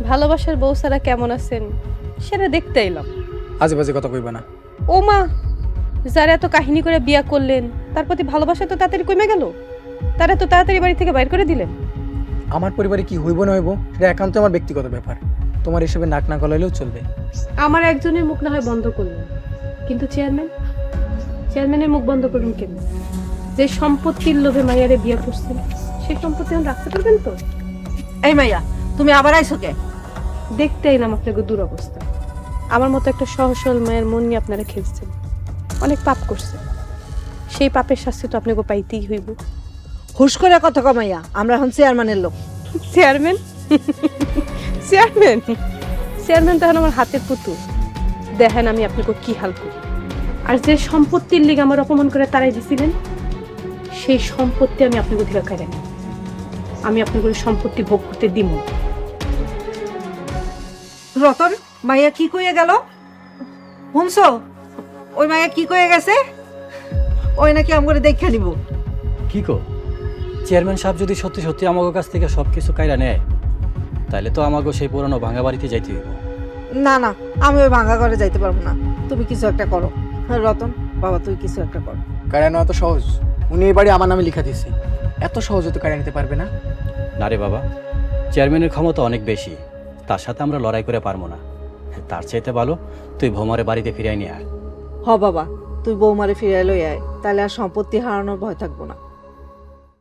ভালোবাসার বউ সারা কেমন আছেন সেটা দেখতে এলাম। আজে বাজে কথা কইবা না। ও মা, যারা এত কাহিনী করে বিয়া করলেন তার প্রতি ভালোবাসা তো তাড়াতাড়ি কমে গেল। তারা তো তাড়াতাড়ি বাড়ি থেকে বাইর করে দিলেন। আমার পরিবারে কি হইব না হইব সেটা একান্ত আমার ব্যক্তিগত ব্যাপার। তোমার এসবে নাক না গলাইলেও চলবে। আমার একজনের মুখ না হয় বন্ধ করলেন, কিন্তু চেয়ারম্যানের মুখ বন্ধ করুন কেন? যে সম্পত্তির লোভে মাইয়ারে বিয়া করছেন সেই সম্পত্তি আমি রাখতে পারবেন তো? এই মাইয়া, তুমি আবার আইছো কে? দেখতে এলাম আপনাকে দুরবস্থা। আমার মতো একটা সহজ সরল মায়ের মন নিয়ে আপনারা খেলছেন, অনেক পাপ করছেন। সেই পাপের শাস্তি তো আপনাকে পাইতেই হইব। হুশ করে কথা কমাইয়া, আমরা এখন চেয়ারম্যানের লোক। চেয়ারম্যান চেয়ারম্যান চেয়ারম্যান তখন আমার হাতের পুতুল। দেখেন আমি আপনাকে কি হাল করি। আর যে সম্পত্তির লিগে আমার অপমান করে তারাই দিছিলেন, সেই সম্পত্তি আমি আপনাকে অধিকার খাই না। আমি আপনাকে সম্পত্তি ভোগ করতে দিব। রতন, মাইয়া কি কইয়া গেল শুনছো? ওই মাইয়া কি কইয়া গেছে? ওই নাকি আমগরে দেখা নিব। কি কো? চেয়ারম্যান সাহেব যদি সত্যি সত্যি আমাদের কাছ থেকে সব কিছু কাইরা নেয়, তাহলে তো আমাকে সেই পুরানো ভাঙা বাড়িতে যাইতে হইব। না না, আমি ওই ভাঙা ঘরে যাইতে পারবো না। তুমি কিছু একটা করো। রতন বাবা, তুই কিছু একটা কর। কারানো এত সহজ? উনি এই বাড়ি আমার নামে লিখা দিয়েছে, এত সহজে তো কারা নিতে পারবে না। না রে বাবা, চেয়ারম্যানের ক্ষমতা অনেক বেশি, তার সাথে আমরা লড়াই করে পারবো না। তার চাইতে ভালো তুই ভোমারে বাড়িতে ফিরাই নিয়ে আয়। হ বাবা, তুই বৌমারে ফিরে লই আয়, তাহলে আর সম্পত্তি হারানোর ভয় থাকবো না।